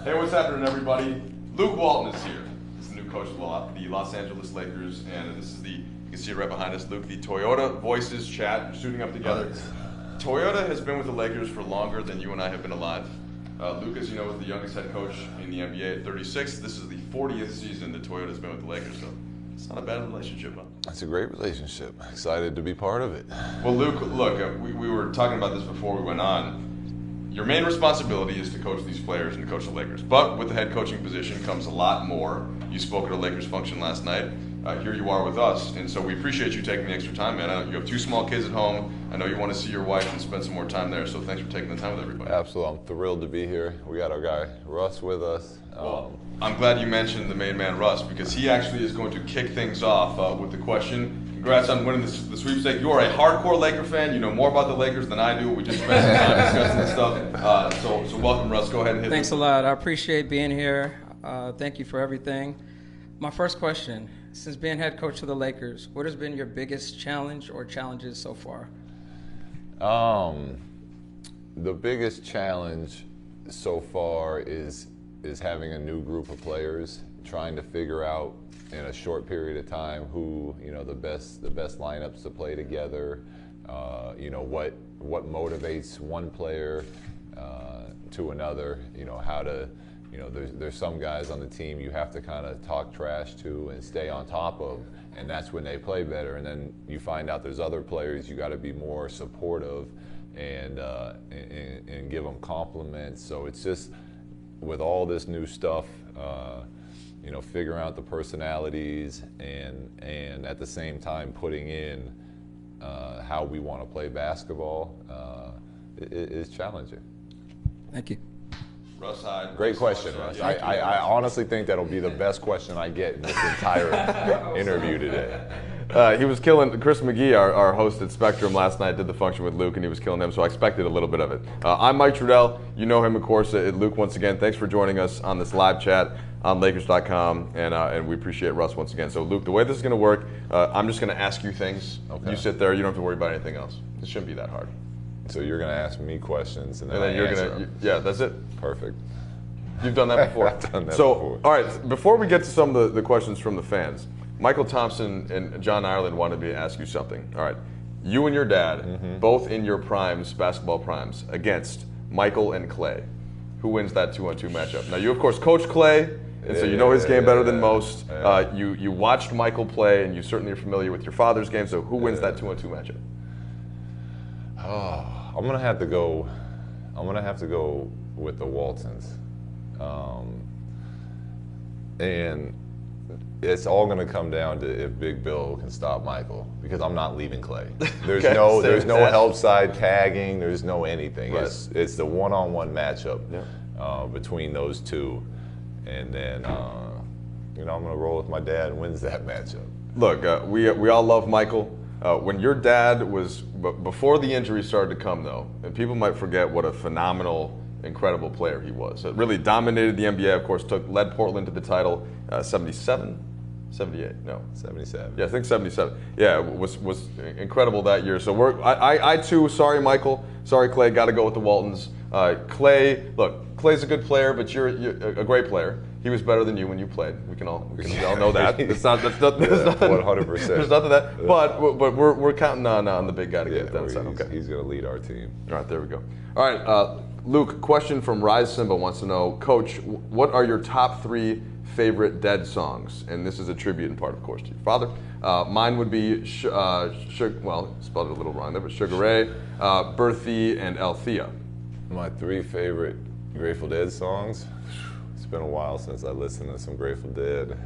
Hey, what's happening, everybody? Luke Walton is here. He's the new coach of the Los Angeles Lakers, and this is you can see it right behind us, Luke, the Toyota Voices chat. We're shooting up together. Toyota has been with the Lakers for longer than you and I have been alive. Luke, as you know, is the youngest head coach in the NBA at 36. This is the 40th season that Toyota's been with the Lakers, so it's not a bad relationship, huh? It's a great relationship. Excited to be part of it. Well, Luke, look, we were talking about this before we went on. Your main responsibility is to coach these players and to coach the Lakers. But with the head coaching position comes a lot more. You spoke at a Lakers function last night. Here you are with us, and so we appreciate you taking the extra time, man. I know you have two small kids at home. I know you want to see your wife and spend some more time there, so thanks for taking the time with everybody. Absolutely. I'm thrilled to be here. We got our guy Russ with us. Well, I'm glad you mentioned the main man, Russ, because he actually is going to kick things off with the question. Congrats on winning the sweepstake. You are a hardcore Laker fan. You know more about the Lakers than I do. We just spent some time discussing this stuff. So welcome, Russ. Go ahead and hit Thanks a lot. I appreciate being here. Thank you for everything. My first question, since being head coach of the Lakers, what has been your biggest challenge or challenges so far? The biggest challenge so far is having a new group of players, trying to figure out in a short period of time who, the best lineups to play together, what motivates one player to another, how to, there's some guys on the team you have to kind of talk trash to and stay on top of, and that's when they play better. And then you find out there's other players you got to be more supportive and give them compliments. So it's just, with all this new stuff, figuring out the personalities and at the same time putting in how we want to play basketball is challenging. Thank you. Russ Hyde. Great question, Russ. I honestly think that'll be the best question I get in this entire interview today. He was killing Chris McGee, our host at Spectrum last night, did the function with Luke, and he was killing him, so I expected a little bit of it. I'm Mike Trudell. You know him, of course, at Luke. Once again, thanks for joining us on this live chat on Lakers.com, and we appreciate Russ once again. So, Luke, the way this is going to work, I'm just going to ask you things. Okay. You sit there. You don't have to worry about anything else. It shouldn't be that hard. So you're going to ask me questions, and then you're going to yeah, that's it. Perfect. You've done that before. I've done that before. All right, before we get to some of the questions from the fans, Michael Thompson and John Ireland wanted me to ask you something. All right, you and your dad, both in your primes, basketball primes, against Michael and Clay. Who wins that 2-on-2 matchup? Now, you, of course, coach Clay, and so you know his game better than most. You watched Michael play, and you certainly are familiar with your father's game, so who wins that 2-on-2 matchup? Oh, I'm gonna have to go with the Waltons, and it's all gonna come down to if Big Bill can stop Michael, because I'm not leaving Clay. There's there's no help side tagging. There's no anything. Right. It's the one-on-one matchup between those two, and then I'm gonna roll with my dad and wins that matchup. Look, we all love Michael. When your dad was, before the injury started to come, though, and people might forget what a phenomenal, incredible player he was. It really dominated the NBA, of course, led Portland to the title, 77, 78, no. 77. Yeah, I think 77. Yeah, was incredible that year. So I too, sorry Michael, sorry Clay, got to go with the Waltons. Clay, look, Clay's a good player, but you're a great player. He was better than you when you played. We can all know that. That's nothing. 100%. There's nothing that. But we're counting on the big guy to get it done. Okay. He's going to lead our team. All right, there we go. All right, Luke. Question from Rise Simba wants to know, Coach, what are your top 3 favorite Dead songs? And this is a tribute in part, of course, to your father. Mine would be well, spelled it a little wrong there, but Sugar Ray, Berthie, and Althea. My 3 favorite Grateful Dead songs. It's been a while since I listened to some Grateful Dead.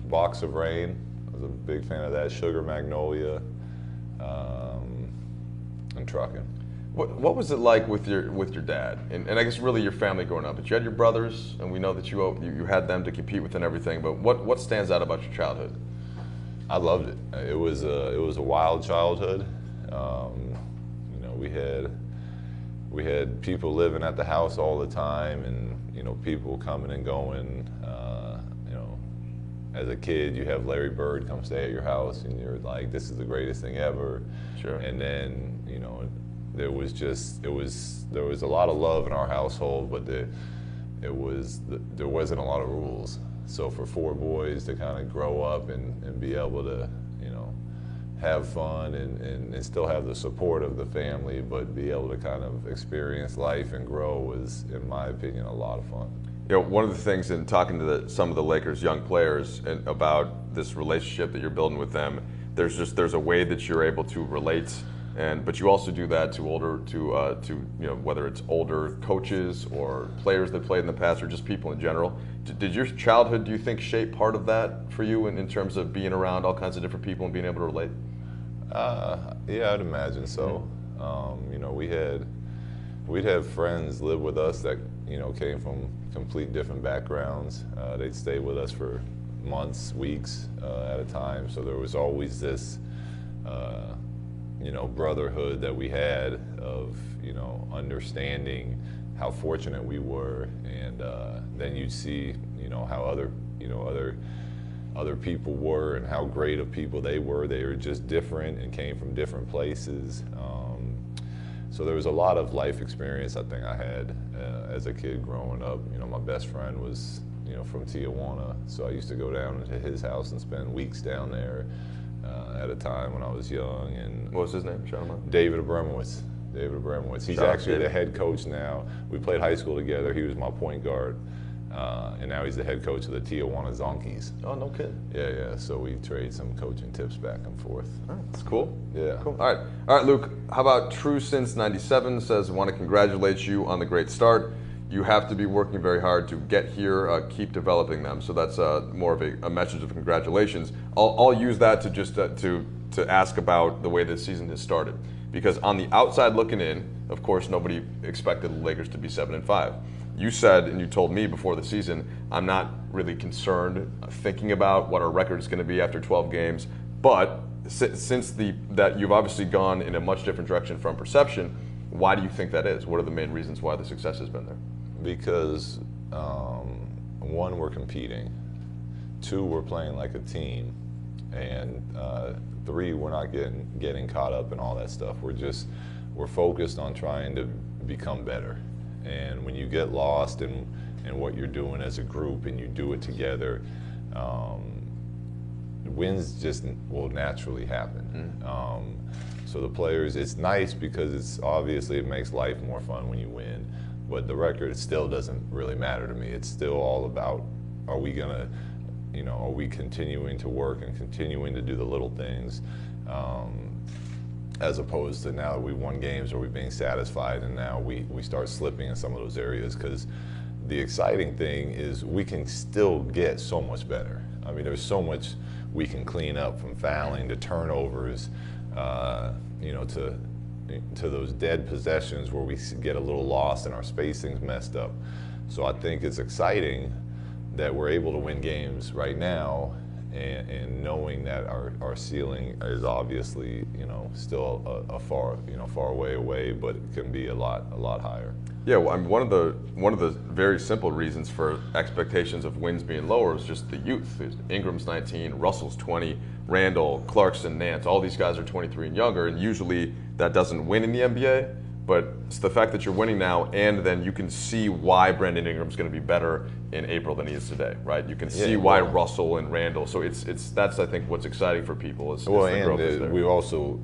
Box of Rain, I was a big fan of that. Sugar Magnolia, and Truckin'. What was it like with your dad, and I guess really your family growing up? But you had your brothers, and we know that you had them to compete with and everything. But what stands out about your childhood? I loved it. It was a wild childhood. We had people living at the house all the time, and people coming and going. As a kid, you have Larry Bird come stay at your house, and you're like, "This is the greatest thing ever." Sure. And then there was a lot of love in our household, but there wasn't a lot of rules. So for 4 boys to kind of grow up and be able to, you know, have fun and still have the support of the family, but be able to kind of experience life and grow was, in my opinion, a lot of fun. You know, one of the things in talking to some of the Lakers' young players and about this relationship that you're building with them, there's a way that you're able to relate, but you also do that to you know, whether it's older coaches or players that played in the past or just people in general. Did your childhood, do you think, shape part of that for you in terms of being around all kinds of different people and being able to relate? Yeah, I'd imagine so. You know, we'd have friends live with us that, you know, came from complete different backgrounds. They'd stay with us for months, weeks at a time. So there was always this, you know, brotherhood that we had of, you know, understanding how fortunate we were, and then you'd see, you know, how other people were and how great of people they were. They were just different and came from different places. So there was a lot of life experience I think I had as a kid growing up. You know, my best friend was, you know, from Tijuana, so I used to go down to his house and spend weeks down there at a time when I was young. And what was his name? Shout him out. David Abramowitz. He's actually the head coach now. We played high school together. He was my point guard. And now he's the head coach of the Tijuana Zonkies. Oh, no kidding. Yeah. So we trade some coaching tips back and forth. Oh, that's cool. Yeah. Cool. All right, Luke. How about True Since '97 says, "Want to congratulate you on the great start. You have to be working very hard to get here. Keep developing them." So that's more of a message of congratulations. I'll use that to just to ask about the way this season has started, because on the outside looking in, of course, nobody expected the Lakers to be 7-5. You said, and you told me before the season, I'm not really concerned thinking about what our record is going to be after 12 games. But since that you've obviously gone in a much different direction from perception, why do you think that is? What are the main reasons why the success has been there? Because 1, we're competing. 2, we're playing like a team, and 3, we're not getting caught up in all that stuff. We're focused on trying to become better. And when you get lost in what you're doing as a group and you do it together, wins just will naturally happen. So the players, it's nice because it's obviously it makes life more fun when you win, but the record still doesn't really matter to me. It's still all about, are we continuing to work and continuing to do the little things, as opposed to now that we won games, are we being satisfied, and now we start slipping in some of those areas. Because the exciting thing is we can still get so much better. I mean, there's so much we can clean up, from fouling to turnovers, you know, to those dead possessions where we get a little lost and our spacing's messed up. So I think it's exciting that we're able to win games right now, and knowing that our ceiling is obviously, you know, still a far way away, but it can be a lot higher. Yeah, well, I mean, one of the very simple reasons for expectations of wins being lower is just the youth. Ingram's 19, Russell's 20, Randall, Clarkson, Nance, all these guys are 23 and younger, and usually that doesn't win in the NBA. But it's the fact that you're winning now, and then you can see why Brandon Ingram's going to be better in April than he is today, right? You can see why Russell and Randall. So that's I think what's exciting for people is the growth is there. We also,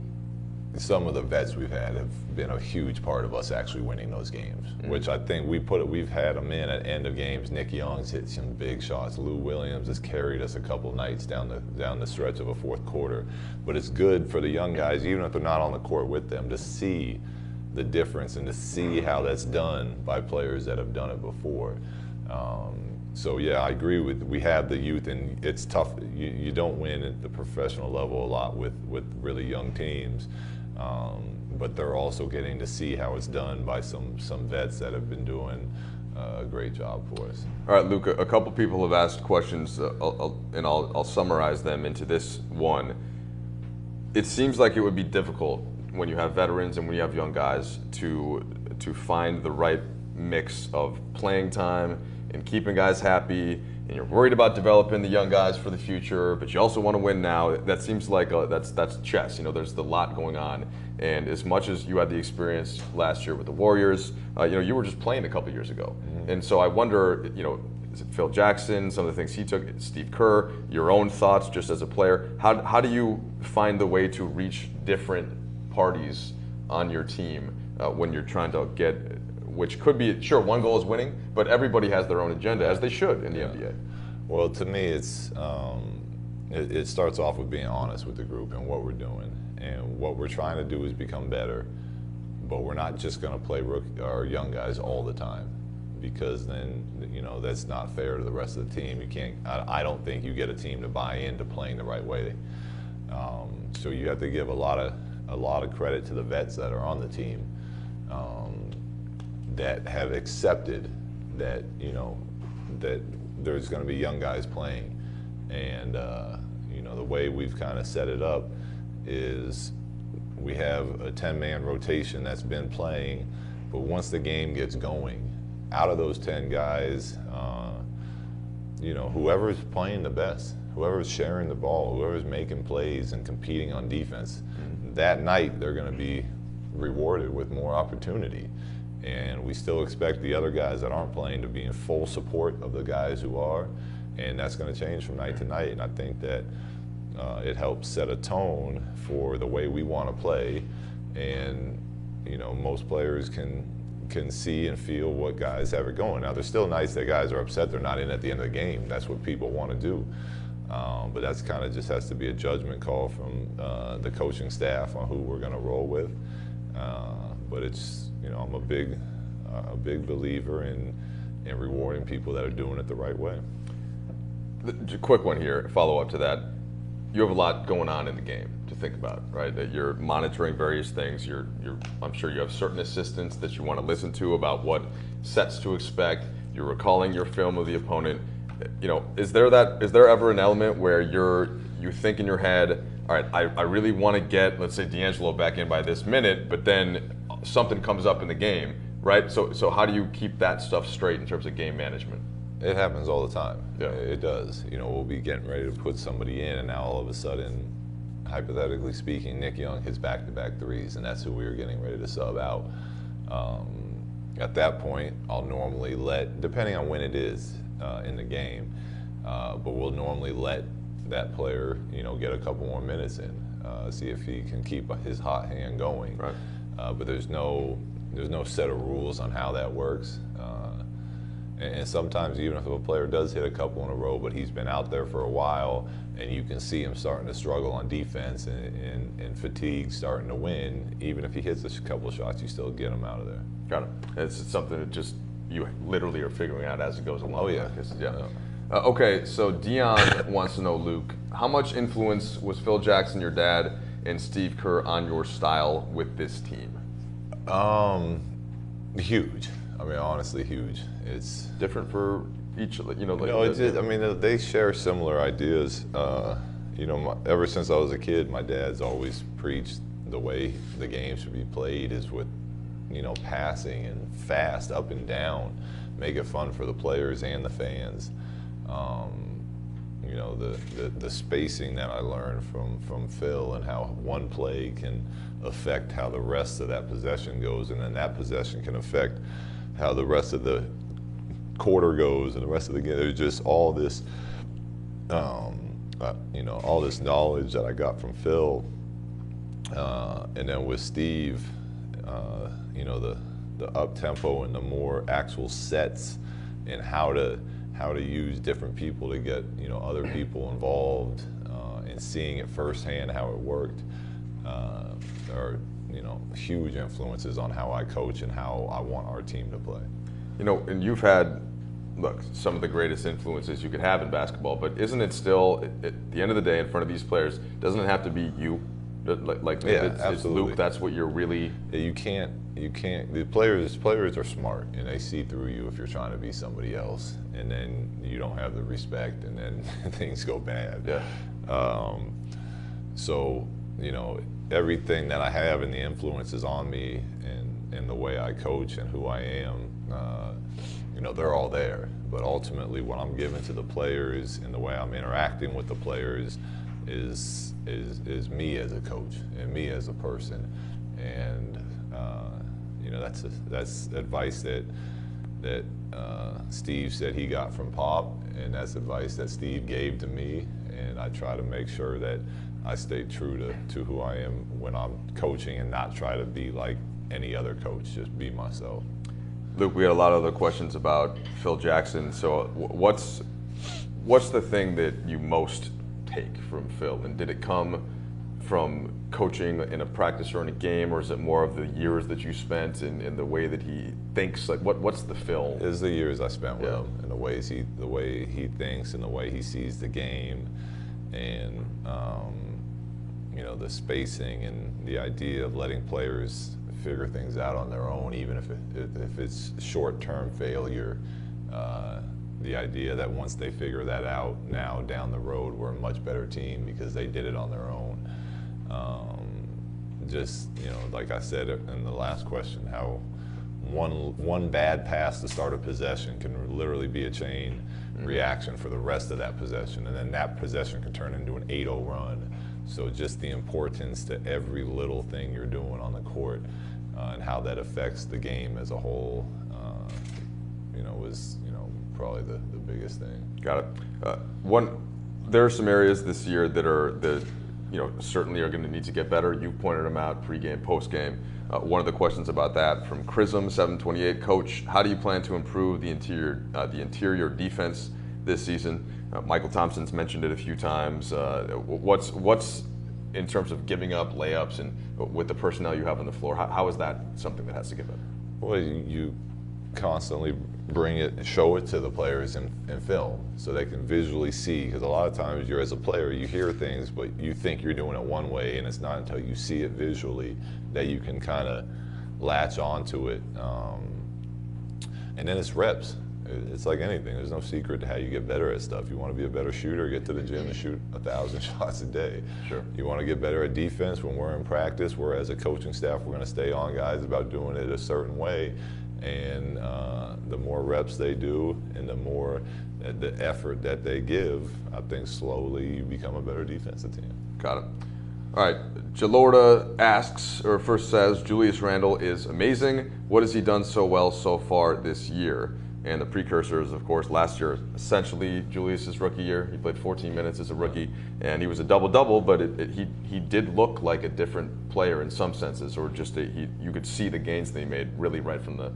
some of the vets we've had have been a huge part of us actually winning those games, which I think we've had them in at end of games. Nick Young's hit some big shots. Lou Williams has carried us a couple nights down the stretch of a fourth quarter. But it's good for the young guys, even if they're not on the court with them, to see the difference and to see how that's done by players that have done it before. So yeah, I agree we have the youth, and it's tough. You don't win at the professional level a lot with really young teams, but they're also getting to see how it's done by some vets that have been doing a great job for us. All right, Luke, a couple people have asked questions, and I'll summarize them into this one. It seems like it would be difficult when you have veterans and when you have young guys to find the right mix of playing time and keeping guys happy and you're worried about developing the young guys for the future, but you also want to win now. That seems like that's chess. There's a lot going on. And as much as you had the experience last year with the Warriors, you were just playing a couple years ago. Mm-hmm. And so I wonder, is it Phil Jackson, some of the things he took, Steve Kerr, your own thoughts just as a player? How do you find the way to reach different parties on your team when you're trying to get, which could be, sure, one goal is winning, but everybody has their own agenda, as they should in the NBA. Well, to me, it starts off with being honest with the group and what we're doing. And what we're trying to do is become better, but we're not just going to play our young guys all the time, because then that's not fair to the rest of the team. You can't. I don't think you get a team to buy into playing the right way. So you have to give a lot of credit to the vets that are on the team that have accepted that that there's going to be young guys playing, and the way we've kind of set it up is we have a 10-man rotation that's been playing, but once the game gets going, out of those 10 guys, whoever's playing the best, whoever's sharing the ball, whoever's making plays and competing on defense, that night they're going to be rewarded with more opportunity. And we still expect the other guys that aren't playing to be in full support of the guys who are, and that's going to change from night to night. And I think that it helps set a tone for the way we want to play, and most players can see and feel what guys have it going. Now, there's still nights that guys are upset they're not in at the end of the game. That's what people want to do, but that's kind of just has to be a judgment call from the coaching staff on who we're going to roll with. But it's I'm a big believer in rewarding people that are doing it the right way. Quick one here, follow up to that. You have a lot going on in the game to think about, right? That you're monitoring various things. I'm sure you have certain assistants that you want to listen to about what sets to expect. You're recalling your film of the opponent. Is there ever an element where you think in your head, all right, I really want to get, let's say, D'Angelo back in by this minute, but then something comes up in the game, right? So how do you keep that stuff straight in terms of game management? It happens all the time. Yeah. It does. We'll be getting ready to put somebody in, and now all of a sudden, hypothetically speaking, Nick Young hits back-to-back threes, and that's who we were getting ready to sub out. At that point, I'll normally depending on when it is in the game, but we'll normally let that player, get a couple more minutes in, see if he can keep his hot hand going. Right. But there's no set of rules on how that works. And sometimes even if a player does hit a couple in a row, but he's been out there for a while, and you can see him starting to struggle on defense and fatigue starting to win, even if he hits a couple of shots, you still get him out of there. Got it. It's something that just you literally are figuring out as it goes along. Oh, yeah. Okay, so Dion wants to know, Luke, how much influence was Phil Jackson, your dad, and Steve Kerr on your style with this team? Huge. I mean, honestly, huge. It's different for each, they share similar ideas. Ever since I was a kid, my dad's always preached the way the game should be played is with, passing and fast up and down, make it fun for the players and the fans. The spacing that I learned from Phil and how one play can affect how the rest of that possession goes, and then that possession can affect how the rest of the quarter goes and the rest of the game. There's just all this, all this knowledge that I got from Phil, and then with Steve, the up tempo and the more actual sets and how to use different people to get other people involved, and seeing it firsthand how it worked are huge influences on how I coach and how I want our team to play. And you've had, some of the greatest influences you could have in basketball, but isn't it still, at the end of the day, in front of these players, doesn't it have to be you? It's Luke, that's what you're really... Yeah, you can't, the players are smart, and they see through you if you're trying to be somebody else, and then you don't have the respect, and then things go bad. Yeah. So, everything that I have and the influences on me and the way I coach and who I am, they're all there. But ultimately, what I'm giving to the players and the way I'm interacting with the players is me as a coach and me as a person. And that's advice that Steve said he got from Pop, and that's advice that Steve gave to me. And I try to make sure that I stay true to who I am when I'm coaching, and not try to be like any other coach, just be myself. Luke, we had a lot of other questions about Phil Jackson. So what's the thing that you most take from Phil? And did it come from coaching in a practice or in a game, or is it more of the years that you spent in the way that he thinks? Like, what's the Phil? It's the years I spent with him, and the way he thinks, and the way he sees the game, and the spacing and the idea of letting players figure things out on their own, even if it's short-term failure. The idea that once they figure that out, now down the road we're a much better team because they did it on their own. Like I said in the last question, how one bad pass to start a possession can literally be a chain reaction for the rest of that possession, and then that possession can turn into an 8-0 run. So just the importance to every little thing you're doing on the court, and how that affects the game as a whole, was probably the biggest thing. Got it. There are some areas this year that certainly are going to need to get better. You pointed them out pregame, postgame. One of the questions about that from Chrism 728, Coach, how do you plan to improve the interior defense this season? Michael Thompson's mentioned it a few times. What's in terms of giving up layups and with the personnel you have on the floor? How is that something that has to get better? Well, you constantly bring it and show it to the players in film so they can visually see, because a lot of times you're, as a player, you hear things but you think you're doing it one way, and it's not until you see it visually that you can kind of latch onto it. And then it's reps. It's like anything. There's no secret to how you get better at stuff. You want to be a better shooter, get to the gym and shoot 1,000 shots a day. Sure. You want to get better at defense. When we're in practice, we're, as a coaching staff, we're going to stay on guys about doing it a certain way. And the more reps they do and the more the effort that they give, I think slowly you become a better defensive team. Got it. All right, Jalorda asks, or first says, Julius Randle is amazing. What has he done so well so far this year? And the precursors, of course, last year, essentially Julius's rookie year. He played 14 minutes as a rookie, and he was a double-double, but he did look like a different player in some senses, or just you could see the gains that he made really right from the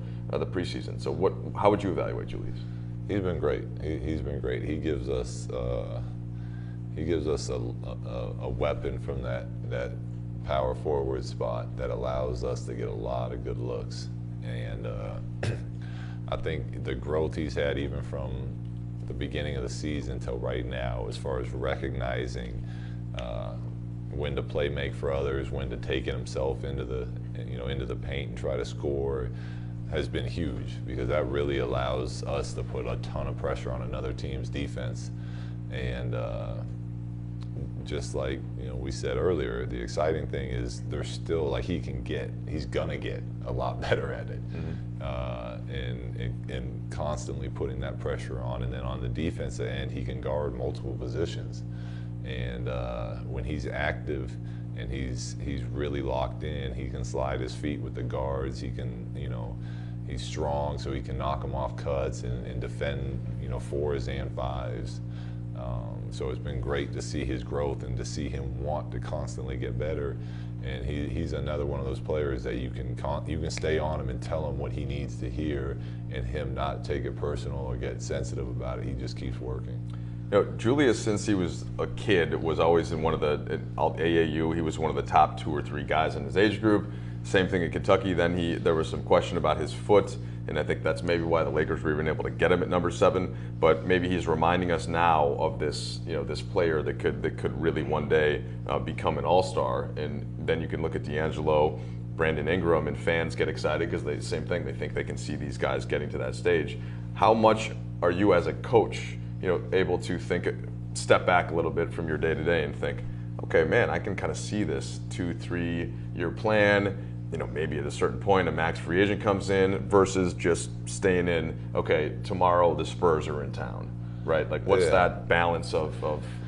preseason. So how would you evaluate Julius? He's been great. He's been great. He gives us a weapon from that power forward spot that allows us to get a lot of good looks. And I think the growth he's had even from the beginning of the season till right now, as far as recognizing when to play make for others, when to take it himself into the paint and try to score, has been huge, because that really allows us to put a ton of pressure on another team's defense. And just like we said earlier, the exciting thing is there's still, like, he's gonna get a lot better at it. And constantly putting that pressure on, and then on the defensive end, he can guard multiple positions. And when he's active and he's really locked in, he can slide his feet with the guards. He can, he's strong, so he can knock them off cuts and defend, fours and fives. So it's been great to see his growth and to see him want to constantly get better. And he's another one of those players that you can stay on him and tell him what he needs to hear, and him not take it personal or get sensitive about it. He just keeps working. Julius, since he was a kid, was always in one of the AAU. He was one of the top 2 or 3 guys in his age group. Same thing in Kentucky. Then there was some question about his foot, and I think that's maybe why the Lakers were even able to get him at number 7. But maybe he's reminding us now of this, this player that could really one day become an all-star. And then you can look at D'Angelo, Brandon Ingram, and fans get excited because they think they can see these guys getting to that stage. How much are you, as a coach, able to step back a little bit from your day-to-day and think, okay, man, I can kind of see this 2-3 year plan. maybe at a certain point a max free agent comes in versus just staying in, okay, tomorrow the Spurs are in town, right? Like what's that balance of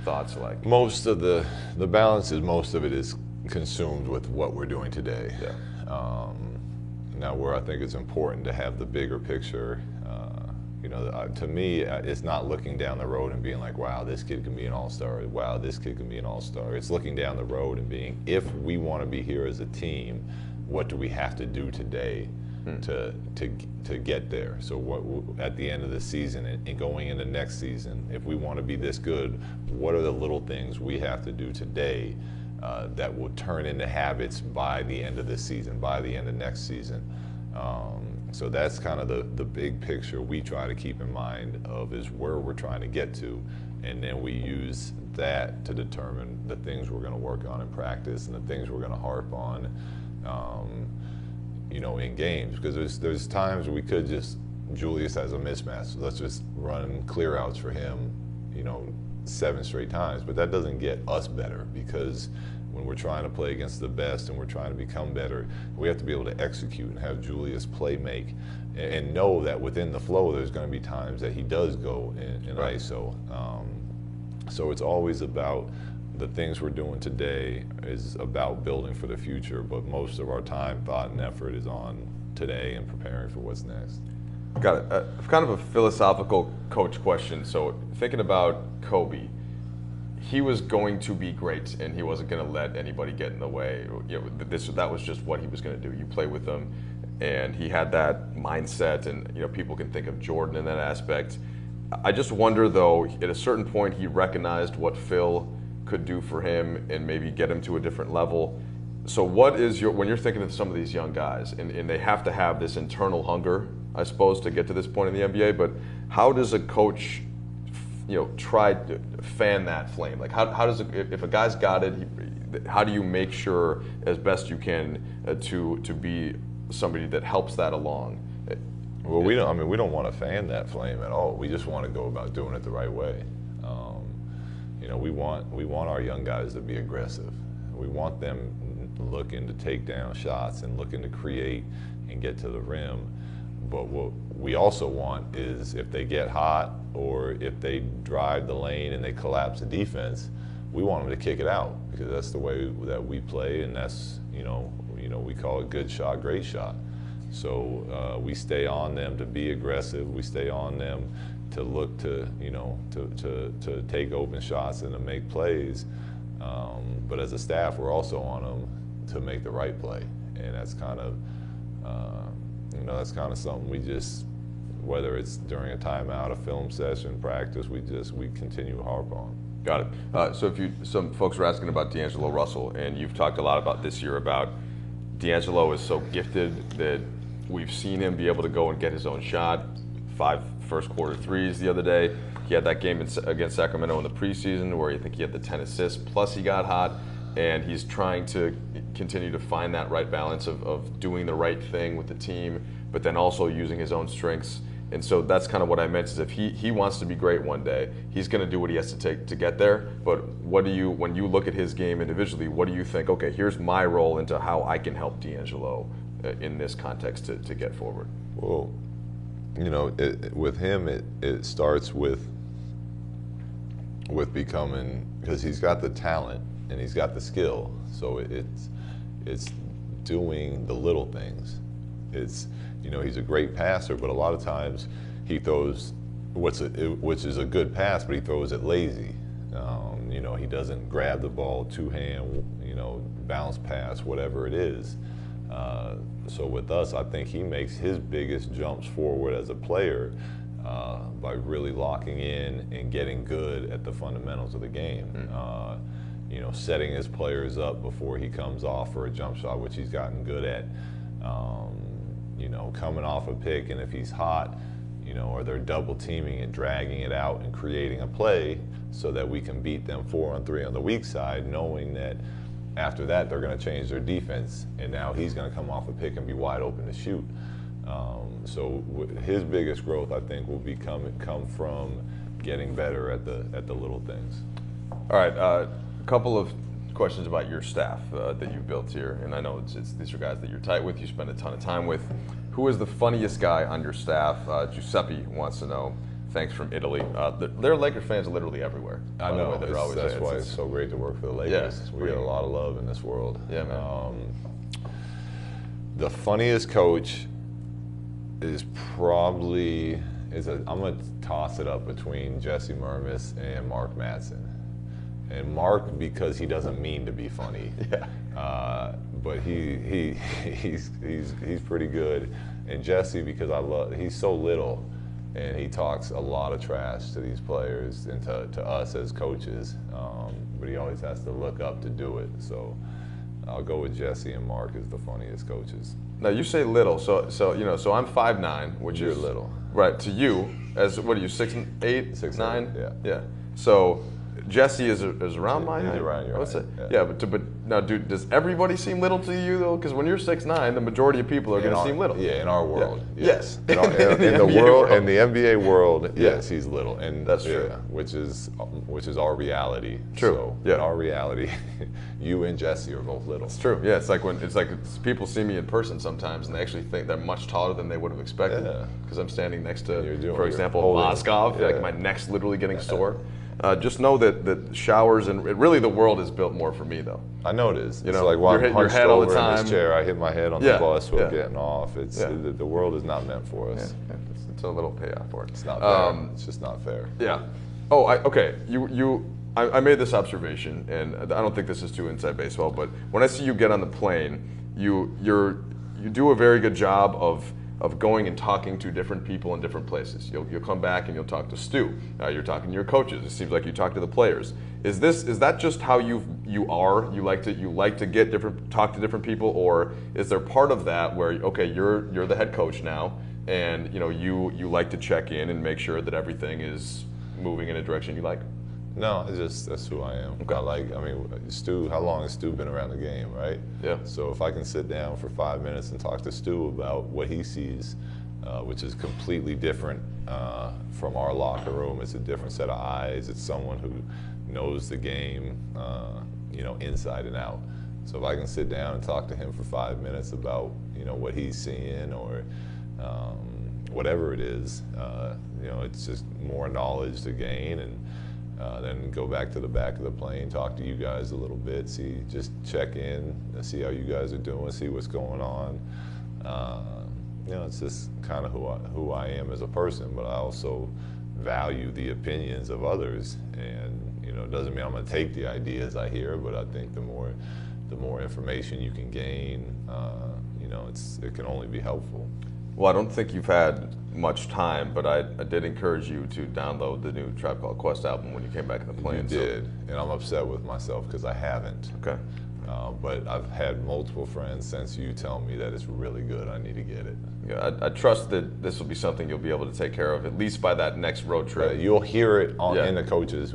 thoughts like? Most of the balance is, most of it is consumed with what we're doing today. Yeah. Now, where I think it's important to have the bigger picture, to me, it's not looking down the road and being like, wow, this kid can be an all-star, wow, this kid can be an all-star. It's looking down the road and being, if we want to be here as a team, what do we have to do today to get there? So what at the end of the season and going into next season, if we want to be this good, what are the little things we have to do today that will turn into habits by the end of this season, by the end of next season? So that's kind of the big picture we try to keep in mind of, is where we're trying to get to, and then we use that to determine the things we're going to work on in practice and the things we're going to harp on in games. Because there's times we could just, Julius has a mismatch, so let's just run clear outs for him 7 straight times, but that doesn't get us better, because when we're trying to play against the best and we're trying to become better, we have to be able to execute and have Julius play make and know that within the flow there's going to be times that he does go in right. ISO. So it's always about the things we're doing today is about building for the future, but most of our time, thought, and effort is on today and preparing for what's next. Got it. Kind of a philosophical coach question. So thinking about Kobe, he was going to be great, and he wasn't going to let anybody get in the way. That was just what he was going to do. You play with him, and he had that mindset. And people can think of Jordan in that aspect. I just wonder, though, at a certain point, he recognized what Phil could do for him and maybe get him to a different level. So what is when you're thinking of some of these young guys, and they have to have this internal hunger, I suppose, to get to this point in the NBA, but how does a coach try to fan that flame? Like how does if a guy's got it, how do you make sure as best you can to be somebody that helps that along? Well, we don't want to fan that flame at all. We just want to go about doing it the right way. We want our young guys to be aggressive. We want them looking to take down shots and looking to create and get to the rim. But what we also want is, if they get hot or if they drive the lane and they collapse the defense, we want them to kick it out, because that's the way that we play, and that's we call it good shot, great shot. So we stay on them to be aggressive. We stay on them to look to to take open shots and to make plays. But as a staff, we're also on them to make the right play, and that's kind of something we just, whether it's during a timeout, a film session, practice, we continue to harp on. Got it. So some folks were asking about D'Angelo Russell, and you've talked a lot about this year about D'Angelo is so gifted that we've seen him be able to go and get his own shot. 5 first quarter threes the other day. He had that game against Sacramento in the preseason where I think he had the 10 assists, plus he got hot, and he's trying to continue to find that right balance of doing the right thing with the team, but then also using his own strengths. And so that's kind of what I meant, is if he wants to be great one day, he's going to do what he has to take to get there. But when you look at his game individually, what do you think, okay, here's my role into how I can help D'Angelo in this context to get forward? Well, with him, it starts with becoming, because he's got the talent and he's got the skill. So it's doing the little things. It's he's a great passer, but a lot of times he throws which is a good pass, but he throws it lazy. He doesn't grab the ball two-hand, bounce pass, whatever it is. So with us, I think he makes his biggest jumps forward as a player by really locking in and getting good at the fundamentals of the game. Setting his players up before he comes off for a jump shot, which he's gotten good at. Coming off a pick, and if he's hot, or they're double teaming and dragging it out and creating a play so that we can beat them 4-on-3 on the weak side, knowing that after that they're going to change their defense, and now he's going to come off a pick and be wide open to shoot. So his biggest growth, I think, will come from getting better at the little things. All right, a couple of questions about your staff that you've built here, and I know these are guys that you're tight with, you spend a ton of time with. Who is the funniest guy on your staff? Giuseppe wants to know. Thanks from Italy. There are Laker fans literally everywhere. I know. That's why it's it's so great to work for the Lakers. Yeah, we get a lot of love in this world. Yeah, man. The funniest coach is probably I'm gonna toss it up between Jesse Mermis and Mark Madsen. And Mark, because he doesn't mean to be funny. Yeah. But he's pretty good. And Jesse, because he's so little, and he talks a lot of trash to these players and to us as coaches. But he always has to look up to do it. So I'll go with Jesse and Mark as the funniest coaches. Now you say little, so I'm 5'9", which You're is little. Right, to you, as what are you, 6'8", 6'9"? Yeah. Yeah. So Jesse is around my height. He's around your height. Yeah, but now, dude, does everybody seem little to you though? Because when you're 6'9", the majority of people are going to seem little. Yeah, in our world. Yeah. Yes. In the world, in the NBA world, yes, he's little, and that's true. Which is our reality. True. So yeah. In our reality, you and Jesse are both little. It's true. Yeah, it's like people see me in person sometimes, and they actually think they're much taller than they would have expected. Yeah. Because I'm standing next to, You're for example, holding, Moskov. yeah. Like my neck's literally getting sore. Just know that showers and really the world is built more for me though. I know it is. You it's know, like while you're I'm hitting your hunched head all the over in time. this chair, I hit my head on Yeah, the bus while yeah. getting off. It's Yeah. the world is not meant for us. Yeah, it's a little payoff for it. It's not fair. It's just not fair. Yeah. Oh, okay. I made this observation, and I don't think this is too inside baseball, but when I see you get on the plane, you do a very good job of going and talking to different people in different places. You'll come back and you'll talk to Stu. You're talking to your coaches. It seems like you talk to the players. Is that just how you are? You like to talk to different people, or is there part of that where you're the head coach now, and you like to check in and make sure that everything is moving in a direction you like? No, that's who I am. Okay. Stu, how long has Stu been around the game, right? Yeah. So if I can sit down for 5 minutes and talk to Stu about what he sees, which is completely different from our locker room, it's a different set of eyes. It's someone who knows the game, inside and out. So if I can sit down and talk to him for 5 minutes about, what he's seeing or whatever it is, it's just more knowledge to gain, and then go back to the back of the plane, talk to you guys a little bit, just check in, see how you guys are doing, see what's going on. It's just kind of who I am as a person, but I also value the opinions of others, and it doesn't mean I'm going to take the ideas I hear, but I think the more information you can gain, it can only be helpful. Well, I don't think you've had much time, but I did encourage you to download the new Tribe Called Quest album when you came back in the plane. You did, and I'm upset with myself because I haven't. Okay. But I've had multiple friends since you tell me that it's really good. I need to get it. Yeah, I trust that this will be something you'll be able to take care of, at least by that next road trip. You'll hear it in the coaches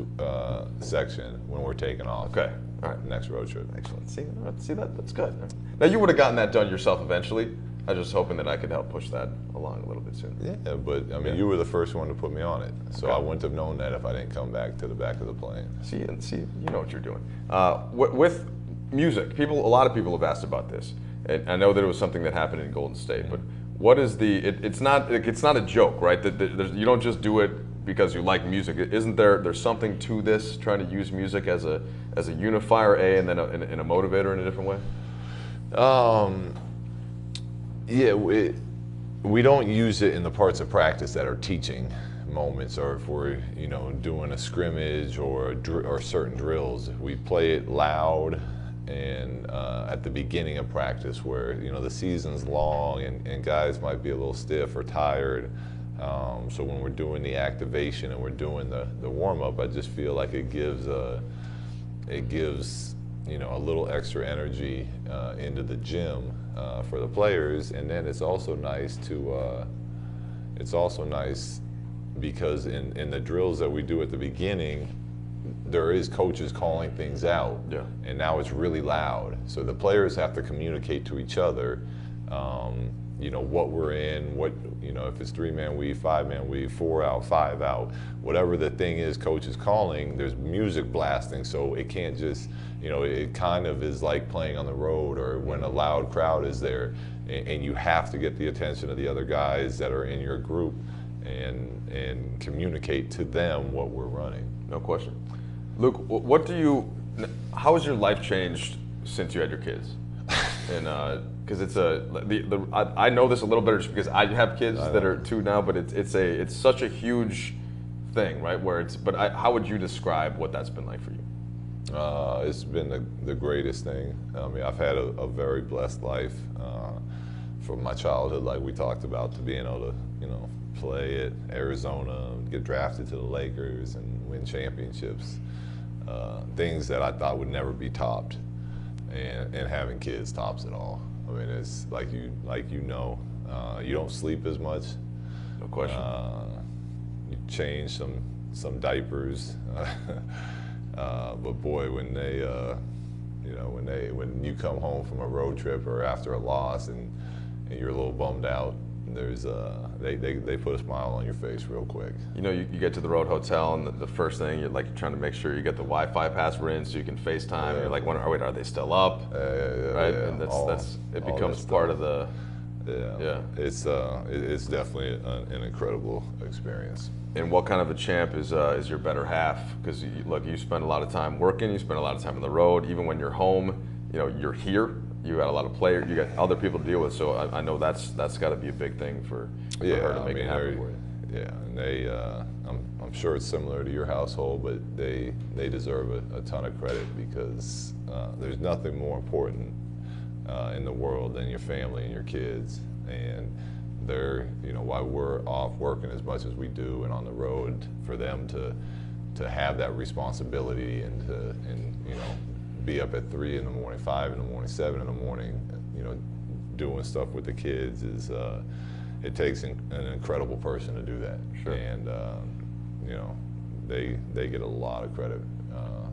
section when we're taking off. Okay. All right. Next road trip. Excellent. See that's good. Now you would have gotten that done yourself eventually. I was just hoping that I could help push that along a little bit sooner. Yeah, but you were the first one to put me on it, so Okay. I wouldn't have known that if I didn't come back to the back of the plane. See, you know what you're doing. With music, a lot of people have asked about this, and I know that it was something that happened in Golden State. But what is it's not a joke, right? That you don't just do it because you like music. Isn't there's something to this? Trying to use music as a unifier, and then in a motivator in a different way. Yeah, we don't use it in the parts of practice that are teaching moments, or if we're doing a scrimmage or certain drills. We play it loud and at the beginning of practice, where the season's long and guys might be a little stiff or tired. So when we're doing the activation and we're doing the warm up, I just feel like it gives a little extra energy into the gym for the players, and then it's also nice because in the drills that we do at the beginning, there is coaches calling things out, and now it's really loud, so the players have to communicate to each other. you know, what we're in, what, you know, if it's 3-man weave, 5-man weave, 4 out, 5 out, whatever the thing is coach is calling, there's music blasting, so it can't just, you know, it kind of is like playing on the road or when a loud crowd is there, and you have to get the attention of the other guys that are in your group and communicate to them what we're running. No question. Luke, how has your life changed since you had your kids? And because I know this a little better just because I have kids that are 2 now, but it's such a huge thing, right? How would you describe what that's been like for you? It's been the greatest thing. I mean, I've had a very blessed life from my childhood, like we talked about, to being able to, you know, play at Arizona, get drafted to the Lakers, and win championships. Things that I thought would never be topped, and having kids tops it all. I mean, it's like you know, you don't sleep as much. No question. You change some diapers, but boy, when they, you know, when you come home from a road trip or after a loss and you're a little bummed out, there's they put a smile on your face real quick. You know, you get to the road hotel, and the first thing you're trying to make sure you get the Wi-Fi password in so you can FaceTime. Yeah. You're like, wait, are they still up? Right, and it becomes part of the. Yeah. It's definitely an incredible experience. And what kind of a champ is your better half? Because you spend a lot of time working, you spend a lot of time on the road. Even when you're home, you know, you're here. You got a lot of players, you got other people to deal with. So I know that's got to be a big thing for her to make it happen for you. Yeah, and they, I'm sure it's similar to your household, but they deserve a ton of credit because there's nothing more important in the world than your family and your kids. And they're, you know, while we're off working as much as we do and on the road, for them to have that responsibility and you know, be up at 3 in the morning, 5 in the morning, 7 in the morning, you know, doing stuff with the kids is, it takes an incredible person to do that. Sure. And, you know, they get a lot of credit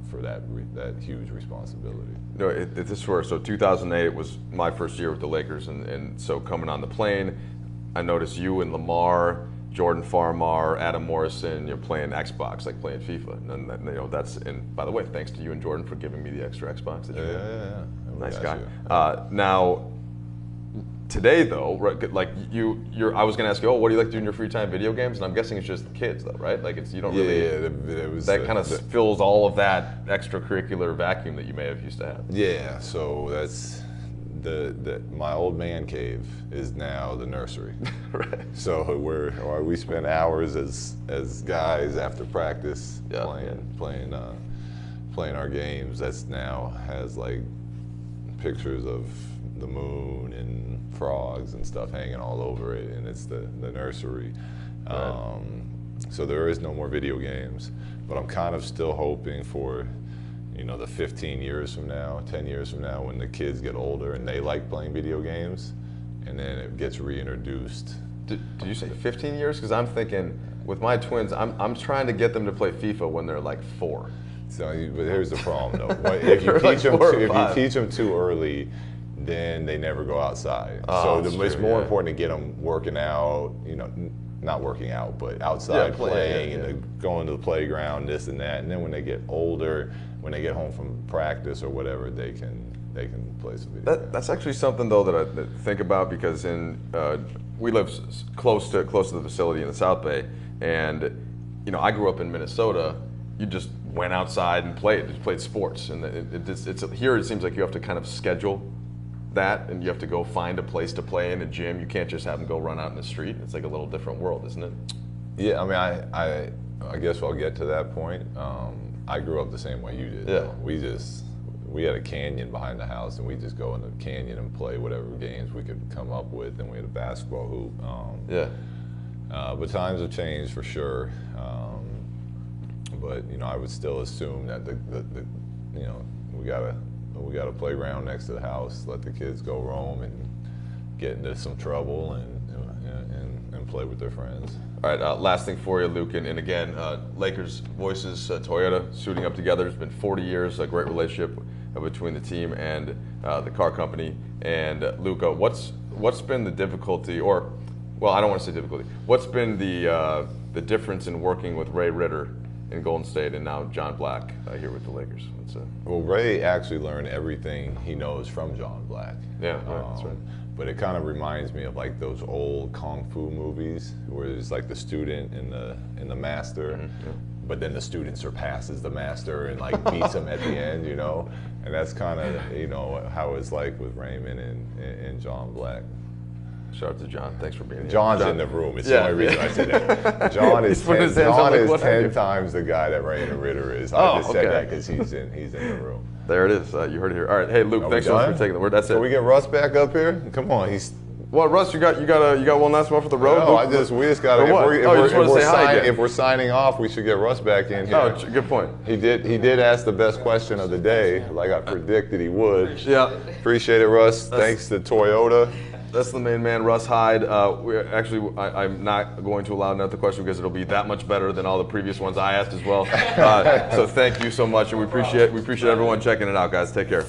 for that huge responsibility. You know, this where, so 2008 was my first year with the Lakers, and so coming on the plane, I noticed you and Lamar, Jordan Farmar, Adam Morrison, you're playing Xbox, like playing FIFA, and you know and by the way, thanks to you and Jordan for giving me the extra Xbox that you had. Yeah. Nice guy. Now, today though, right, like I was gonna ask you, what do you like to do in your free time? Video games, and I'm guessing it's just the kids though, right? Like you don't really. Yeah, it was that kind of fills all of that extracurricular vacuum that you may have used to have. Yeah, so that's. My old man cave is now the nursery. Right. So we spend hours as guys after practice playing our games. That's now has like pictures of the moon and frogs and stuff hanging all over it, and it's the nursery. Right. So there is no more video games, but I'm kind of still hoping for, you know, the 15 years from now, 10 years from now, when the kids get older and they like playing video games, and then it gets reintroduced. Did you say 15 years? Because I'm thinking, with my twins, I'm trying to get them to play FIFA when they're like 4. So, but here's the problem though. If you teach them too early, then they never go outside. Oh, so it's more important to get them working out, you know, not working out, but outside playing and going to the playground, this and that. And then when they get older, when they get home from practice or whatever, they can play some video games. That's actually something though that I think about, because we live close to the facility in the South Bay, and you know, I grew up in Minnesota. You just went outside and played sports, and it's here. It seems like you have to kind of schedule that, and you have to go find a place to play in a gym. You can't just have them go run out in the street. It's like a little different world, isn't it? Yeah, I mean, I guess I'll get to that point. I grew up the same way you did. Yeah. We had a canyon behind the house, and we just go in the canyon and play whatever games we could come up with, and we had a basketball hoop. But times have changed for sure. But you know, I would still assume that the you know, we got a playground next to the house. Let the kids go roam and get into some trouble and play with their friends. All right, last thing for you, Luke, and again, Lakers voices, Toyota suiting up together. It's been 40 years, a great relationship between the team and the car company. And Luke, what what's been the difficulty, or, well, I don't want to say difficulty. What's been the difference in working with Ray Ritter in Golden State and now John Black here with the Lakers? Well, Ray actually learned everything he knows from John Black. Yeah, right, that's right. But it kind of reminds me of like those old kung fu movies where it's like the student and the master, but then the student surpasses the master and like beats him at the end, you know. And that's kind of, you know, how it's like with Raymond and John Black. Shout out to John. Thanks for being here. John's in the room. It's the only reason I said that. John is 10 times the guy that Raymond Ritter is. I just said that because he's in the room. There it is. You heard it here. All right. Hey, Luke, thanks so much for taking the word. That's it. Can we get Russ back up here? Come on. Well, Russ, you got one last one for the road? No, we just got to. If we're signing off, we should get Russ back in here. Oh, good point. He did ask the best question of the day, like I predicted he would. Yeah. Appreciate it, Russ. Thanks to Toyota. That's the main man, Russ Hyde. I'm not going to allow another question because it'll be that much better than all the previous ones I asked as well. So thank you so much, and we appreciate everyone checking it out, guys. Take care.